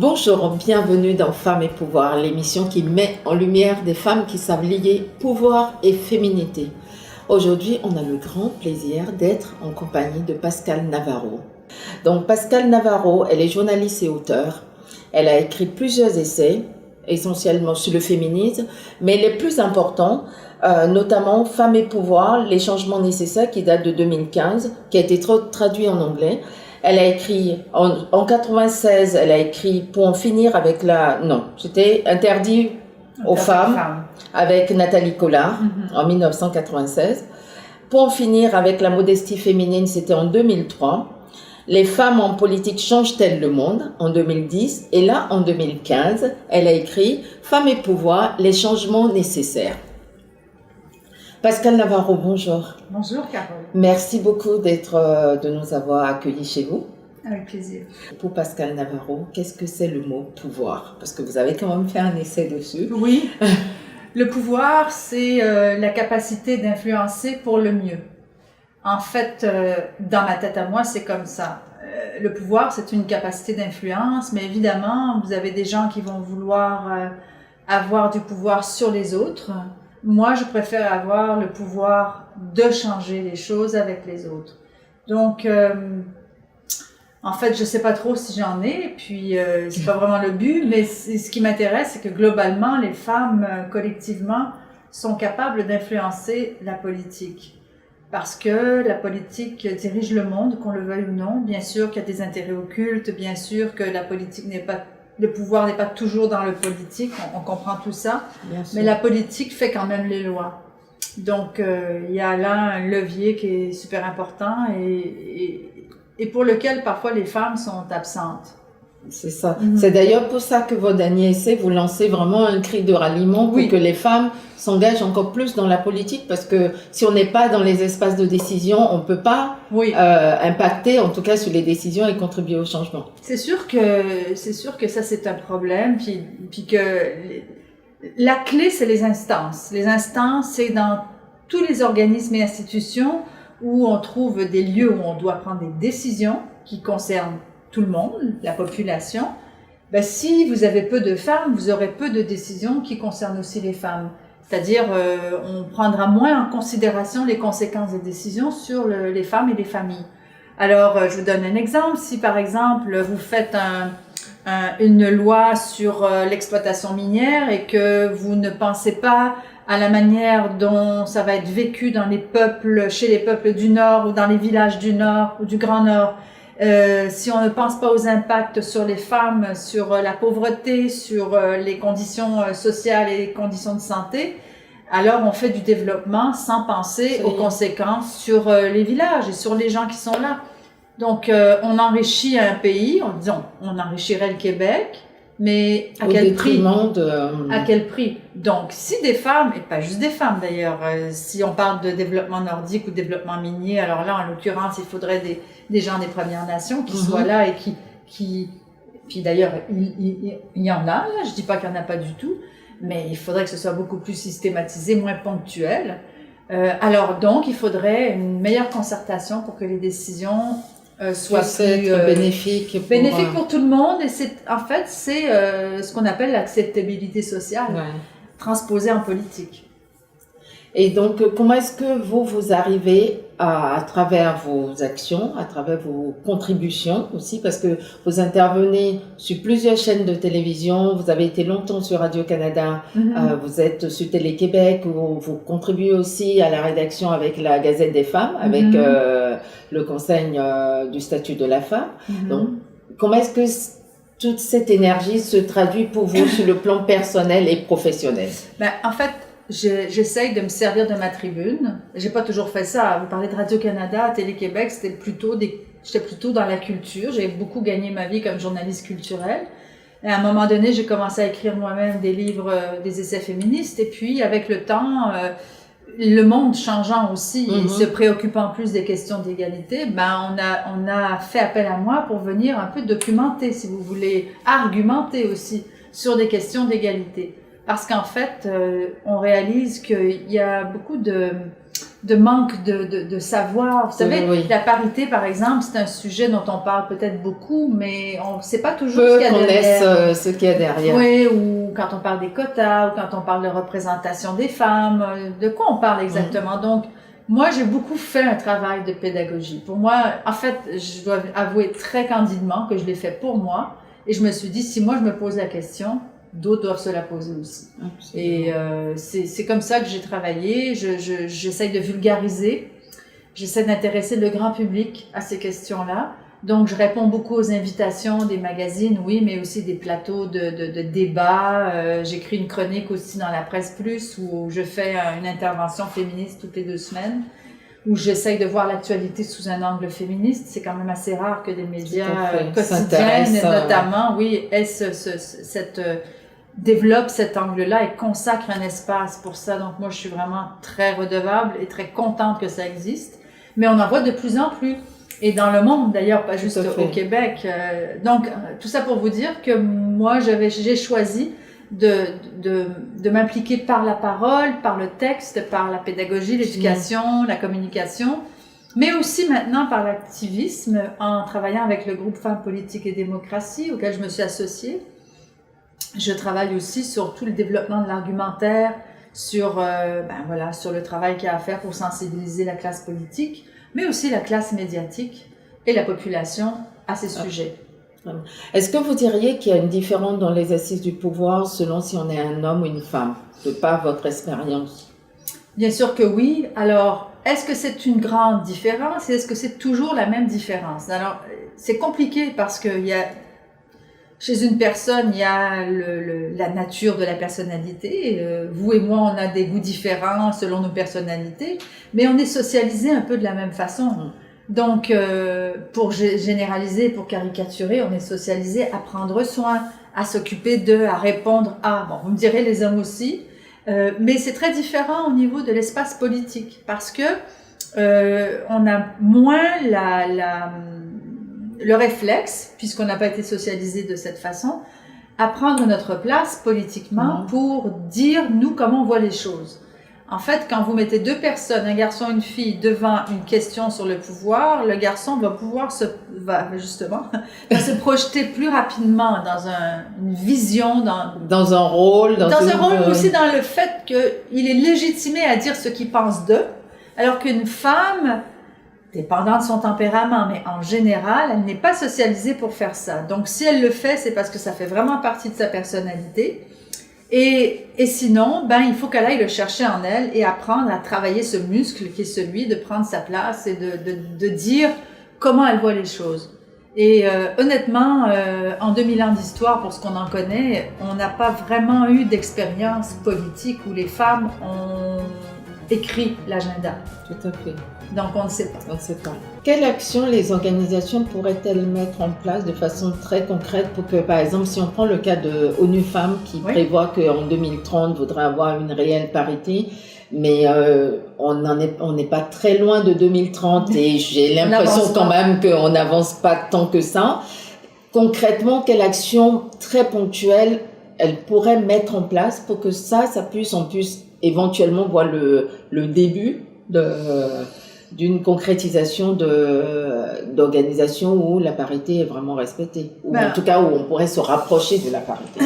Bonjour, bienvenue dans Femmes et Pouvoir, l'émission qui met en lumière des femmes qui savent lier pouvoir et féminité. Aujourd'hui, on a le grand plaisir d'être en compagnie de Pascale Navarro. Donc Pascale Navarro, elle est journaliste et auteure. Elle a écrit plusieurs essais, essentiellement sur le féminisme, mais les plus importants, notamment Femmes et Pouvoir, les changements nécessaires, qui date de 2015, qui a été traduit en anglais. Elle a écrit, en 96, elle a écrit Pour en finir avec c'était interdit aux femmes, avec Nathalie Collard, en 1996. Pour en finir avec la modestie féminine, c'était en 2003. Les femmes en politique changent-elles le monde, en 2010. Et là, en 2015, elle a écrit Femmes et pouvoir, les changements nécessaires. Pascale Navarro, bonjour. Bonjour Carole. Merci beaucoup de nous avoir accueillis chez vous. Avec plaisir. Pour Pascale Navarro, qu'est-ce que c'est le mot pouvoir? Parce que vous avez quand même fait un essai dessus. Oui, le pouvoir, c'est la capacité d'influencer pour le mieux. En fait, dans ma tête à moi, c'est comme ça. Le pouvoir, c'est une capacité d'influence, mais évidemment, vous avez des gens qui vont vouloir avoir du pouvoir sur les autres. Moi, je préfère avoir le pouvoir de changer les choses avec les autres. Donc, en fait, je sais pas trop si j'en ai, puis c'est pas vraiment le but, mais ce qui m'intéresse, c'est que globalement, les femmes, collectivement, sont capables d'influencer la politique. Parce que la politique dirige le monde, qu'on le veuille ou non. Bien sûr qu'il y a des intérêts occultes, bien sûr que la politique le pouvoir n'est pas toujours dans le politique, on comprend tout ça, mais la politique fait quand même les lois. Donc, il y a là un levier qui est super important et pour lequel parfois les femmes sont absentes. C'est ça. C'est d'ailleurs pour ça que votre dernier essai, vous lancez vraiment un cri de ralliement pour que les femmes s'engagent encore plus dans la politique, parce que si on n'est pas dans les espaces de décision, on ne peut pas impacter, en tout cas sur les décisions, et contribuer au changement. C'est sûr que ça c'est un problème, puis que la clé c'est les instances. Les instances, c'est dans tous les organismes et institutions où on trouve des lieux où on doit prendre des décisions qui concernent tout le monde, la population. Ben, si vous avez peu de femmes, vous aurez peu de décisions qui concernent aussi les femmes. C'est-à-dire, on prendra moins en considération les conséquences des décisions sur les femmes et les familles. Alors, je vous donne un exemple. Si, par exemple, vous faites une loi sur l'exploitation minière et que vous ne pensez pas à la manière dont ça va être vécu dans les peuples, chez les peuples du Nord ou dans les villages du Nord ou du Grand Nord, si on ne pense pas aux impacts sur les femmes, sur la pauvreté, sur les conditions sociales et les conditions de santé, alors on fait du développement sans penser aux conséquences sur les villages et sur les gens qui sont là. Donc on enrichit un pays, on enrichirait le Québec, mais à quel prix? À quel prix? Donc, si des femmes, et pas juste des femmes d'ailleurs, si on parle de développement nordique ou développement minier, alors là, en l'occurrence, il faudrait des gens des Premières Nations qui soient là et puis d'ailleurs, il y en a, là, je dis pas qu'il y en a pas du tout, mais il faudrait que ce soit beaucoup plus systématisé, moins ponctuel. Alors donc, il faudrait une meilleure concertation pour que les décisions soit plus bénéfique pour tout le monde, et c'est ce qu'on appelle l'acceptabilité sociale transposée en politique. Et donc, comment est-ce que vous arrivez à travers vos actions, à travers vos contributions aussi, parce que vous intervenez sur plusieurs chaînes de télévision, vous avez été longtemps sur Radio-Canada, vous êtes sur Télé-Québec, vous contribuez aussi à la rédaction avec la Gazette des femmes, avec le Conseil du statut de la femme. Donc, comment est-ce que toute cette énergie se traduit pour vous sur le plan personnel et professionnel? En fait, j'essaye de me servir de ma tribune. J'ai pas toujours fait ça. Vous parlez de Radio-Canada, Télé-Québec, j'étais plutôt dans la culture. J'ai beaucoup gagné ma vie comme journaliste culturelle. Et à un moment donné, j'ai commencé à écrire moi-même des livres, des essais féministes. Et puis, avec le temps, le monde changeant aussi, et se préoccupant plus des questions d'égalité, on a fait appel à moi pour venir un peu documenter, si vous voulez, argumenter aussi sur des questions d'égalité. Parce qu'en fait, on réalise qu'il y a beaucoup de manque de savoir. Vous savez, Oui. la parité, par exemple, c'est un sujet dont on parle peut-être beaucoup, mais on ne sait pas toujours Peu ce qu'il y a derrière. connaissent ce qu'il y a derrière. Oui, ou quand on parle des quotas, ou quand on parle de représentation des femmes, de quoi on parle exactement. Donc, moi, j'ai beaucoup fait un travail de pédagogie. Pour moi, en fait, je dois avouer très candidement que je l'ai fait pour moi. Et je me suis dit, si moi je me pose la question, d'autres doivent se la poser aussi. Absolument. Et c'est comme ça que j'ai travaillé. J'essaye de vulgariser. J'essaie d'intéresser le grand public à ces questions-là. Donc, je réponds beaucoup aux invitations des magazines, oui, mais aussi des plateaux de débat. J'écris une chronique aussi dans la Presse Plus où je fais une intervention féministe toutes les 2 semaines, où j'essaye de voir l'actualité sous un angle féministe. C'est quand même assez rare que des médias quotidiens, notamment, oui, développent cet angle-là et consacrent un espace pour ça. Donc, moi, je suis vraiment très redevable et très contente que ça existe. Mais on en voit de plus en plus. Et dans le monde, d'ailleurs, pas juste au Québec. Donc, tout ça pour vous dire que moi, j'ai choisi de m'impliquer par la parole, par le texte, par la pédagogie, l'éducation, la communication, mais aussi maintenant par l'activisme, en travaillant avec le groupe Femmes Politiques et Démocratie, auquel je me suis associée. Je travaille aussi sur tout le développement de l'argumentaire, sur le travail qu'il y a à faire pour sensibiliser la classe politique, mais aussi la classe médiatique et la population à ces sujets. Est-ce que vous diriez qu'il y a une différence dans les assises du pouvoir selon si on est un homme ou une femme, de par votre expérience? Bien sûr que oui. Alors, est-ce que c'est une grande différence et est-ce que c'est toujours la même différence? Alors, c'est compliqué parce que chez une personne, il y a la nature de la personnalité. Vous et moi, on a des goûts différents selon nos personnalités, mais on est socialisés un peu de la même façon. Donc, pour généraliser, pour caricaturer, on est socialisés à prendre soin, à s'occuper d'eux, à répondre à... Bon, vous me direz les hommes aussi, mais c'est très différent au niveau de l'espace politique parce que on a moins le réflexe, puisqu'on n'a pas été socialisé de cette façon, à prendre notre place politiquement pour dire, nous, comment on voit les choses. En fait, quand vous mettez 2 personnes, un garçon et une fille, devant une question sur le pouvoir, le garçon va pouvoir se projeter plus rapidement dans une vision, dans un rôle, aussi dans le fait qu'il est légitimé à dire ce qu'il pense d'eux, alors qu'une femme, dépendant de son tempérament, mais en général, elle n'est pas socialisée pour faire ça. Donc, si elle le fait, c'est parce que ça fait vraiment partie de sa personnalité. Et sinon, il faut qu'elle aille le chercher en elle et apprendre à travailler ce muscle qui est celui de prendre sa place et de dire comment elle voit les choses. Et honnêtement, en 2000 ans d'histoire, pour ce qu'on en connaît, on n'a pas vraiment eu d'expérience politique où les femmes ont écrit l'agenda. Tout à fait. Donc, on ne sait pas. On ne sait pas. Quelle action les organisations pourraient-elles mettre en place de façon très concrète pour que, par exemple, si on prend le cas de ONU Femmes qui prévoit qu'en 2030, voudrait avoir une réelle parité, mais on n'est pas très loin de 2030 et j'ai l'impression quand même qu'on n'avance pas tant que ça. Concrètement, quelle action très ponctuelle elle pourrait mettre en place pour que on puisse éventuellement voir le début d'une concrétisation d'organisation où la parité est vraiment respectée, ou en tout cas où on pourrait se rapprocher de la parité.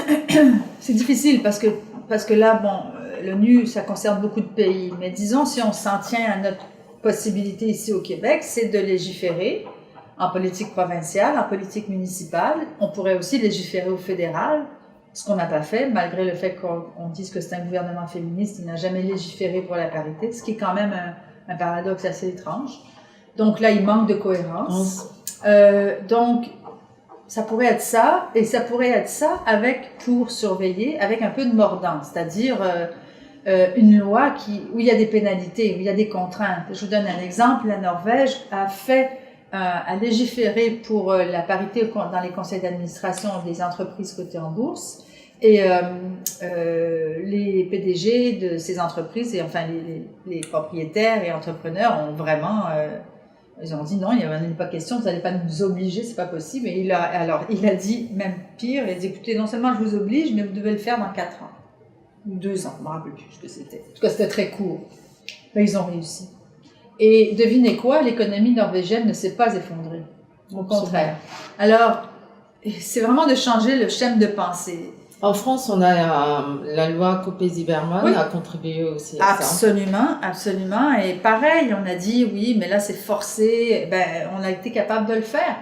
C'est difficile parce que là, l'ONU, ça concerne beaucoup de pays, mais disons si on s'en tient à notre possibilité ici au Québec, c'est de légiférer en politique provinciale, en politique municipale. On pourrait aussi légiférer au fédéral, ce qu'on n'a pas fait, malgré le fait qu'on dise que c'est un gouvernement féministe, il n'a jamais légiféré pour la parité, ce qui est quand même un paradoxe assez étrange. Donc là, il manque de cohérence. Donc, ça pourrait être ça, et ça pourrait être ça pour surveiller, avec un peu de mordant, c'est-à-dire une loi où il y a des pénalités, où il y a des contraintes. Je vous donne un exemple, la Norvège a légiféré pour la parité dans les conseils d'administration des entreprises cotées en bourse, et les PDG de ces entreprises, et enfin les propriétaires et entrepreneurs ont vraiment... ils ont dit non, il n'y avait pas question, vous n'allez pas nous obliger, c'est pas possible. Et il a dit, même pire, il a dit écoutez, non seulement je vous oblige, mais vous devez le faire dans 4 ans. Ou 2 ans, je ne me rappelle plus ce que c'était. En tout cas, c'était très court. Là, ils ont réussi. Et devinez quoi, l'économie norvégienne ne s'est pas effondrée. Au contraire. Alors, c'est vraiment de changer le schème de pensée. En France, on a la loi Copé-Zimmermann Oui. a contribué aussi à Absolument, absolument. Et pareil, on a dit oui, mais là c'est forcé. Ben, on a été capable de le faire.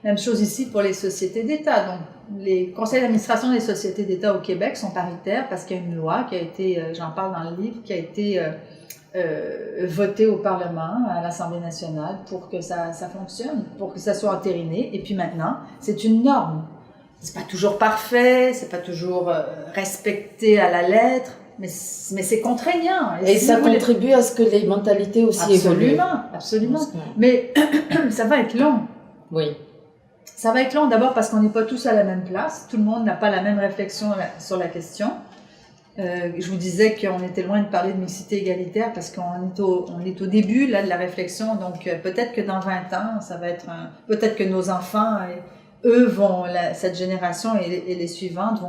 Même chose ici pour les sociétés d'État. Donc, les conseils d'administration des sociétés d'État au Québec sont paritaires parce qu'il y a une loi qui a été, j'en parle dans le livre, qui a été votée au Parlement, à l'Assemblée nationale, pour que ça fonctionne, pour que ça soit entériné. Et puis maintenant, c'est une norme. C'est pas toujours parfait, c'est pas toujours respecté à la lettre, mais c'est contraignant. Et si ça contribue à ce que les mentalités aussi évoluent. Absolument. Mais ça va être long. Oui. Ça va être long d'abord parce qu'on n'est pas tous à la même place. Tout le monde n'a pas la même réflexion sur la question. Je vous disais qu'on était loin de parler de mixité égalitaire parce qu'on est au début là de la réflexion. Donc peut-être que dans 20 ans, ça va être peut-être que nos enfants, eux cette génération et les suivantes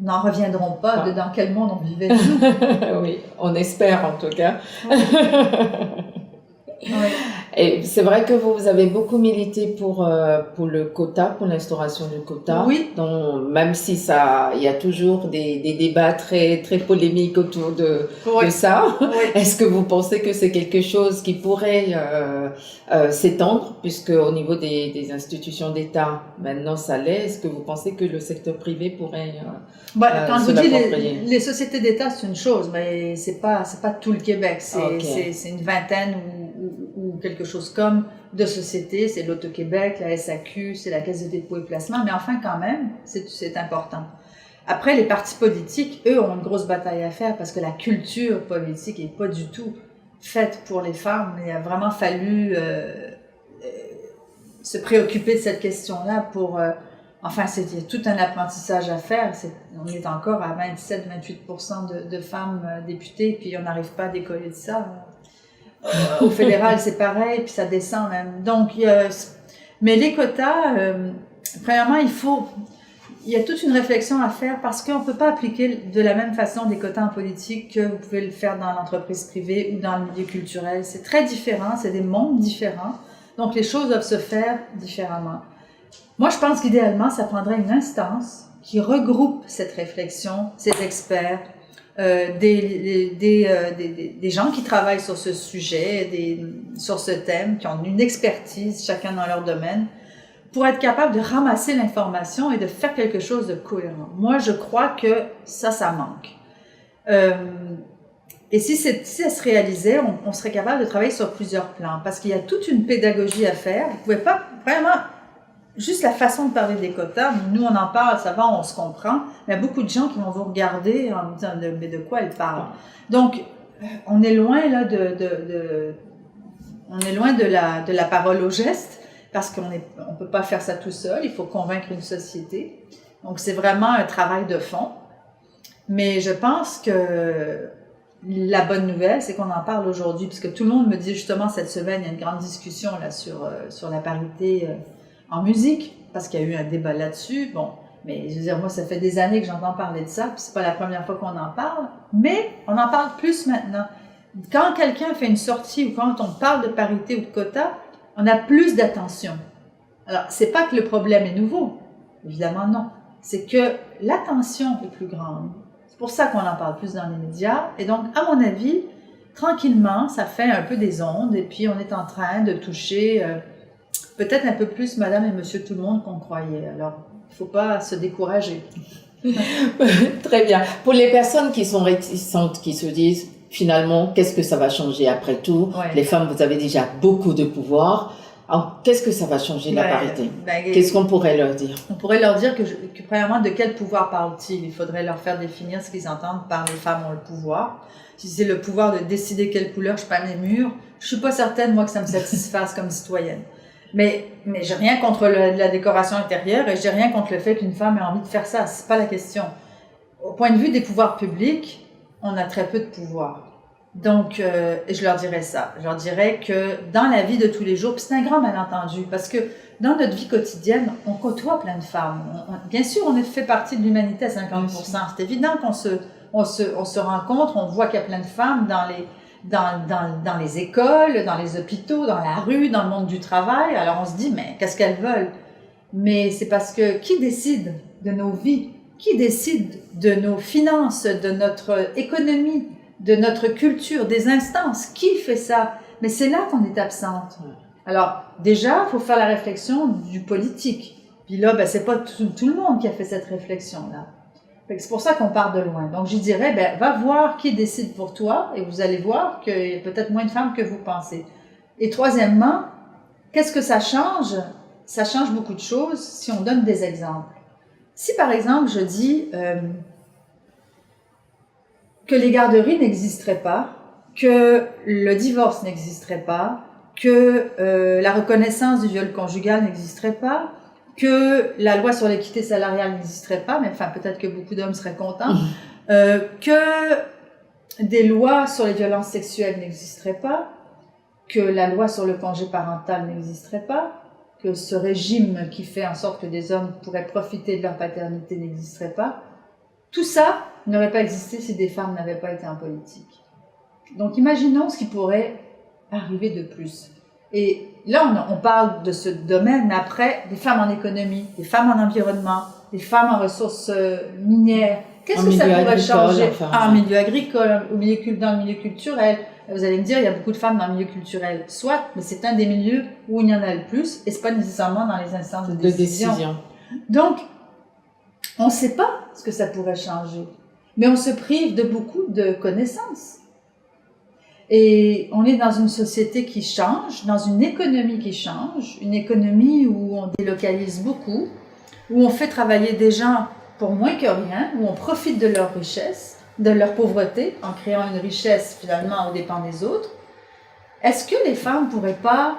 n'en reviendront pas de dans quel monde on vivait. Oui, on espère en tout cas. Oui. Et c'est vrai que vous avez beaucoup milité pour le quota, pour l'instauration du quota. Oui. Donc, même si il y a toujours des débats très, très polémiques autour de ça. Oui. Est-ce que vous pensez que c'est quelque chose qui pourrait s'étendre, puisque au niveau des institutions d'État, maintenant ça l'est. Est-ce que vous pensez que le secteur privé pourrait quand je vous dis les sociétés d'État, c'est une chose, mais c'est pas tout le Québec. C'est une vingtaine ou quelque chose comme de sociétés. C'est l'Auto-Québec, la SAQ, c'est la Caisse de dépôt et placement. Mais enfin, quand même, c'est important. Après, les partis politiques, eux, ont une grosse bataille à faire parce que la culture politique n'est pas du tout faite pour les femmes. Il a vraiment fallu se préoccuper de cette question-là pour... Enfin, il y a tout un apprentissage à faire. On est encore à 27-28% de femmes députées, puis on n'arrive pas à décoller de ça. Au fédéral, c'est pareil, puis ça descend même. Donc, mais les quotas, premièrement, il y a toute une réflexion à faire parce qu'on ne peut pas appliquer de la même façon des quotas en politique que vous pouvez le faire dans l'entreprise privée ou dans le milieu culturel. C'est très différent, c'est des mondes différents. Donc, les choses doivent se faire différemment. Moi, je pense qu'idéalement, ça prendrait une instance qui regroupe cette réflexion, ces experts, des gens qui travaillent sur ce sujet, sur ce thème, qui ont une expertise, chacun dans leur domaine, pour être capable de ramasser l'information et de faire quelque chose de cohérent. Moi, je crois que ça manque. Et si ça se réalisait, on serait capable de travailler sur plusieurs plans, parce qu'il y a toute une pédagogie à faire. Vous pouvez pas vraiment... Juste la façon de parler des quotas, nous on en parle, ça va, on se comprend, mais il y a beaucoup de gens qui vont vous regarder en me disant mais de quoi elle parle. Donc on est loin là on est loin de la parole au geste parce qu'on peut pas faire ça tout seul, il faut convaincre une société. Donc c'est vraiment un travail de fond. Mais je pense que la bonne nouvelle, c'est qu'on en parle aujourd'hui, puisque tout le monde me dit justement cette semaine, il y a une grande discussion là sur la parité en musique, parce qu'il y a eu un débat là-dessus. Bon, mais je veux dire, moi, ça fait des années que j'entends parler de ça, puis c'est pas la première fois qu'on en parle, mais on en parle plus maintenant. Quand quelqu'un fait une sortie ou quand on parle de parité ou de quota, on a plus d'attention. Alors, c'est pas que le problème est nouveau, évidemment non. C'est que l'attention est plus grande. C'est pour ça qu'on en parle plus dans les médias. Et donc, à mon avis, tranquillement, ça fait un peu des ondes, et puis on est en train de toucher... peut-être un peu plus madame et monsieur tout le monde qu'on croyait. Alors, il ne faut pas se décourager. Très bien. Pour les personnes qui sont réticentes, qui se disent finalement, qu'est-ce que ça va changer après tout? Les femmes, vous avez déjà beaucoup de pouvoir. Alors, qu'est-ce que ça va changer la parité? Qu'est-ce qu'on pourrait leur dire? On pourrait leur dire que premièrement, de quel pouvoir parle-t-il? Il faudrait leur faire définir ce qu'ils entendent par les femmes ont le pouvoir. Si c'est le pouvoir de décider quelle couleur je peins mes murs, je suis pas certaine, moi, que ça me satisfasse comme citoyenne. Mais j'ai rien contre la décoration intérieure et j'ai rien contre le fait qu'une femme ait envie de faire ça. C'est pas la question. Au point de vue des pouvoirs publics, on a très peu de pouvoir. Donc, je leur dirais ça. Je leur dirais que dans la vie de tous les jours, puis c'est un grand malentendu, parce que dans notre vie quotidienne, on côtoie plein de femmes. Bien sûr, on fait partie de l'humanité à 50%. C'est évident qu'on se rencontre, on voit qu'il y a plein de femmes dans les écoles, dans les hôpitaux, dans la rue, dans le monde du travail. Alors on se dit, mais qu'est-ce qu'elles veulent? Mais c'est parce que qui décide de nos vies? Qui décide de nos finances, de notre économie, de notre culture, des instances? Qui fait ça? Mais c'est là qu'on est absente. Alors, déjà, il faut faire la réflexion du politique. Puis là, ben, c'est pas tout le monde qui a fait cette réflexion-là. C'est pour ça qu'on part de loin. Donc, je dirais, ben, va voir qui décide pour toi et vous allez voir qu'il y a peut-être moins de femmes que vous pensez. Et troisièmement, qu'est-ce que ça change? Ça change beaucoup de choses si on donne des exemples. Si, par exemple, je dis que les garderies n'existeraient pas, que le divorce n'existerait pas, que la reconnaissance du viol conjugal n'existerait pas, que la loi sur l'équité salariale n'existerait pas, mais enfin peut-être que beaucoup d'hommes seraient contents, que des lois sur les violences sexuelles n'existeraient pas, que la loi sur le congé parental n'existerait pas, que ce régime qui fait en sorte que des hommes pourraient profiter de leur paternité n'existerait pas. Tout ça n'aurait pas existé si des femmes n'avaient pas été en politique. Donc imaginons ce qui pourrait arriver de plus. Et là, on parle de ce domaine, mais après, des femmes en économie, des femmes en environnement, des femmes en ressources minières. Qu'est-ce que ça pourrait changer en milieu agricole, dans le milieu culturel? Vous allez me dire, il y a beaucoup de femmes dans le milieu culturel. Soit, mais c'est un des milieux où il y en a le plus, et c'est pas nécessairement dans les instances de décision. Donc, on ne sait pas ce que ça pourrait changer, mais on se prive de beaucoup de connaissances. Et on est dans une société qui change, dans une économie qui change, une économie où on délocalise beaucoup, où on fait travailler des gens pour moins que rien, où on profite de leur richesse, de leur pauvreté, en créant une richesse finalement aux dépens des autres. Est-ce que les femmes ne pourraient pas,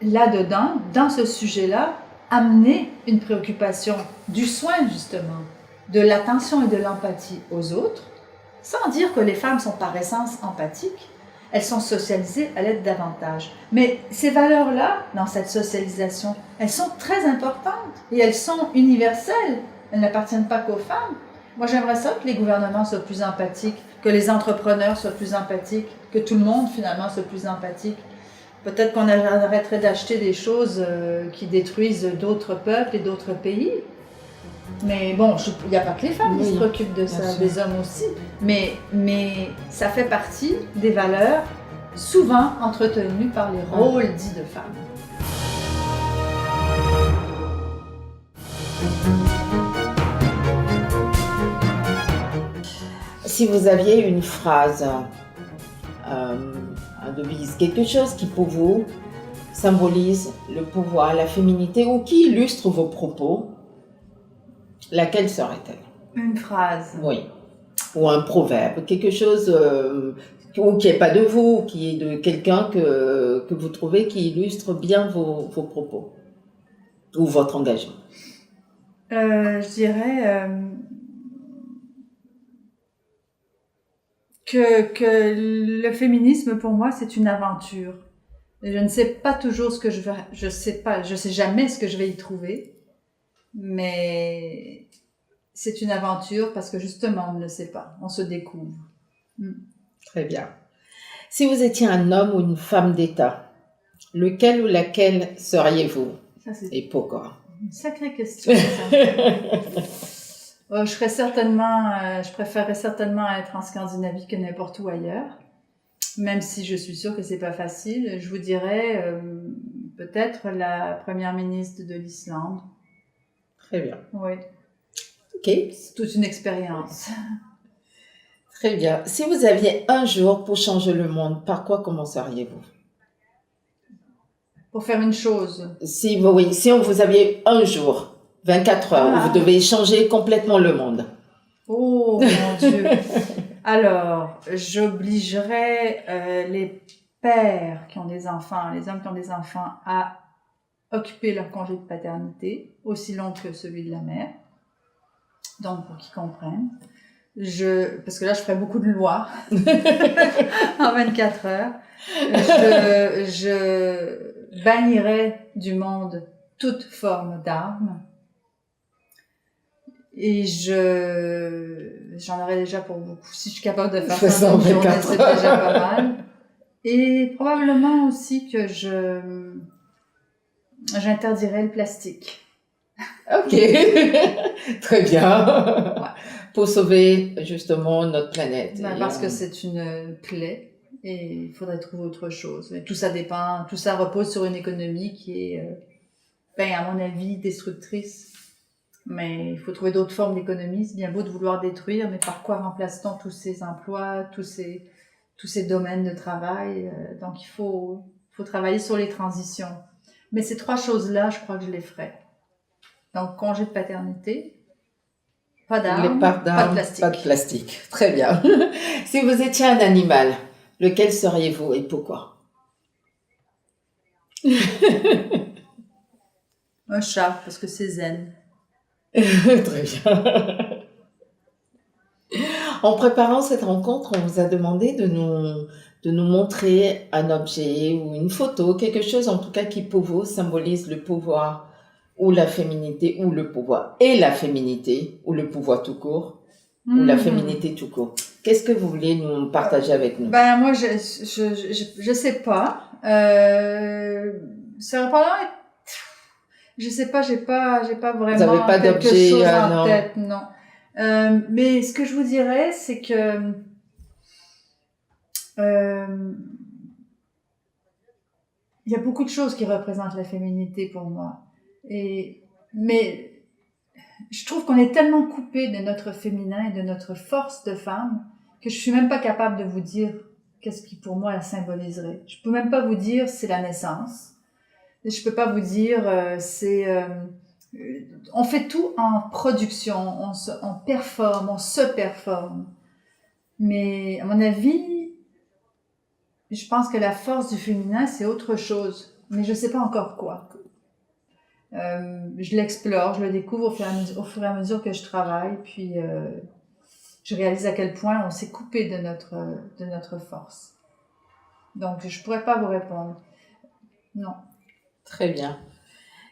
là-dedans, dans ce sujet-là, amener une préoccupation du soin justement, de l'attention et de l'empathie aux autres, sans dire que les femmes sont par essence empathiques, elles sont socialisées à l'aide davantage. Mais ces valeurs-là, dans cette socialisation, elles sont très importantes et elles sont universelles. Elles n'appartiennent pas qu'aux femmes. Moi, j'aimerais ça que les gouvernements soient plus empathiques, que les entrepreneurs soient plus empathiques, que tout le monde, finalement, soit plus empathique. Peut-être qu'on arrêterait d'acheter des choses qui détruisent d'autres peuples et d'autres pays. Mais bon, il n'y a pas que les femmes qui se préoccupent de ça, des hommes aussi. Mais ça fait partie des valeurs souvent entretenues par les rôles dits de femmes. Si vous aviez une phrase, un devise, quelque chose qui pour vous symbolise le pouvoir, la féminité ou qui illustre vos propos, laquelle serait-elle? Une phrase. Oui. Ou un proverbe, quelque chose ou qui n'est pas de vous, qui est de quelqu'un que vous trouvez qui illustre bien vos propos ou votre engagement. Je dirais que le féminisme pour moi c'est une aventure. Et je ne sais pas toujours ce que je sais jamais ce que je vais y trouver, mais c'est une aventure parce que justement on ne le sait pas, on se découvre. Très bien. Si vous étiez un homme ou une femme d'État, lequel ou laquelle seriez-vous? Et pourquoi? Une sacrée question, ça. Je préférerais certainement être en Scandinavie que n'importe où ailleurs, même si je suis sûre que c'est pas facile. Je vous dirais peut-être la première ministre de l'Islande. Très bien. Oui. Ok. C'est toute une expérience. Très bien. Si vous aviez un jour pour changer le monde, par quoi commenceriez-vous? Pour faire une chose. Si vous aviez un jour, 24 heures, où vous devez changer complètement le monde. Oh mon Dieu. Alors, j'obligerais les pères qui ont des enfants, les hommes qui ont des enfants, à occuper leur congé de paternité, aussi long que celui de la mère. Donc, pour qu'ils comprennent. Parce que là, je ferais beaucoup de lois en 24 heures. Je bannirais du monde toute forme d'armes. Et je j'en aurais déjà pour beaucoup. Si je suis capable de faire Ça ça en une fait journée, 4. c'est déjà pas mal. Et probablement aussi que j'interdirais le plastique. Ok, très bien. Pour sauver justement notre planète. Ben, parce que c'est une plaie et il faudrait trouver autre chose. Mais tout ça dépend, tout ça repose sur une économie qui est, à mon avis, destructrice. Mais il faut trouver d'autres formes d'économie. C'est bien beau de vouloir détruire, mais par quoi remplace-t-on tous ces emplois, tous ces domaines de travail? Donc il faut travailler sur les transitions. Mais ces 3 choses-là, je crois que je les ferai. Donc congé de paternité, pas d'armes, pas de plastique. Pas de plastique. Très bien. Si vous étiez un animal, lequel seriez-vous et pourquoi? Un chat, parce que c'est zen. Très bien. En préparant cette rencontre, on vous a demandé de nous montrer un objet ou une photo, quelque chose en tout cas qui pour vous symbolise le pouvoir ou la féminité, ou le pouvoir et la féminité, ou le pouvoir tout court, ou la féminité tout court. Qu'est-ce que vous voulez nous partager avec nous? Ben moi, je sais pas. Ça va pas. Je sais pas, j'ai pas vraiment Vous avez pas quelque d'objet, chose en non. tête, non. Mais ce que je vous dirais, c'est que il y a beaucoup de choses qui représentent la féminité pour moi. Mais je trouve qu'on est tellement coupé de notre féminin et de notre force de femme que je suis même pas capable de vous dire qu'est-ce qui pour moi la symboliserait. Je peux même pas vous dire c'est la naissance. Je peux pas vous dire on fait tout en production, on performe, on se performe. Mais à mon avis, je pense que la force du féminin c'est autre chose, mais je sais pas encore quoi. Je l'explore, je le découvre au fur et à mesure que je travaille, puis je réalise à quel point on s'est coupé de notre force. Donc, je pourrais pas vous répondre. Non. Très bien.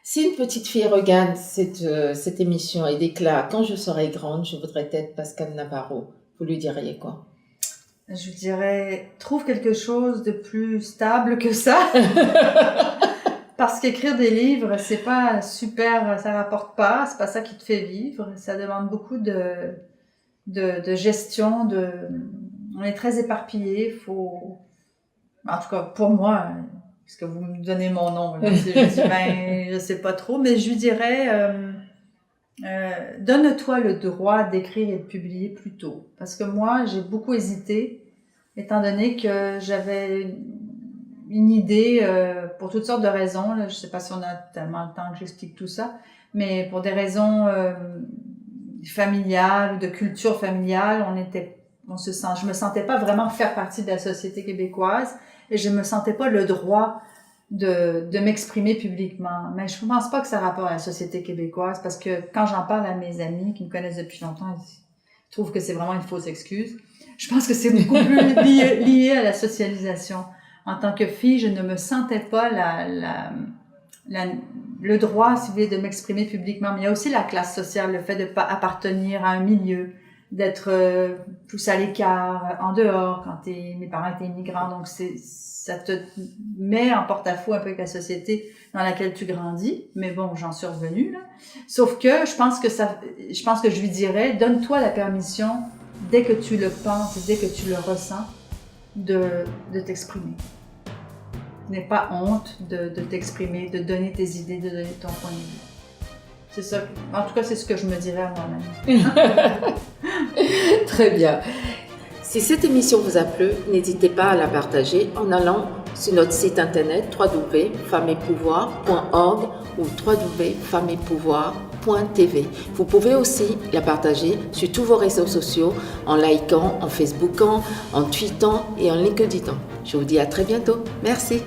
Si une petite fille regarde cette émission et déclare « Quand je serai grande, je voudrais être Pascal Navarro », vous lui diriez quoi? Je lui dirais « Trouve quelque chose de plus stable que ça ». Parce qu'écrire des livres, c'est pas super, ça rapporte pas, c'est pas ça qui te fait vivre. Ça demande beaucoup de gestion, on est très éparpillé, en tout cas, pour moi, parce que vous me donnez mon nom, là, je sais pas trop, mais je lui dirais, donne-toi le droit d'écrire et de publier plus tôt. Parce que moi, j'ai beaucoup hésité, étant donné que j'avais une idée, pour toutes sortes de raisons, là, je sais pas si on a tellement le temps que j'explique tout ça, mais pour des raisons familiales ou de culture familiale, je me sentais pas vraiment faire partie de la société québécoise et je me sentais pas le droit de m'exprimer publiquement. Mais je pense pas que ça a rapport à la société québécoise parce que quand j'en parle à mes amis qui me connaissent depuis longtemps, ils trouvent que c'est vraiment une fausse excuse. Je pense que c'est beaucoup plus lié à la socialisation. En tant que fille, je ne me sentais pas le droit, si vous voulez, de m'exprimer publiquement. Mais il y a aussi la classe sociale, le fait de pas appartenir à un milieu, d'être poussé à l'écart, en dehors, quand mes parents étaient immigrants. Donc, ça te met en porte-à-faux un peu avec la société dans laquelle tu grandis. Mais bon, j'en suis revenue, là. Sauf que je pense que je lui dirais, donne-toi la permission, dès que tu le penses, dès que tu le ressens, de t'exprimer. N'aie pas honte de t'exprimer, de donner tes idées, de donner ton point de vue. C'est ça. En tout cas, c'est ce que je me dirais à moi-même. Très bien. Si cette émission vous a plu, n'hésitez pas à la partager en allant sur notre site internet www.femmesetpouvoir.org ou www.femmesetpouvoir.tv. Vous pouvez aussi la partager sur tous vos réseaux sociaux en likant, en facebookant, en tweetant et en LinkedInant. Je vous dis à très bientôt. Merci.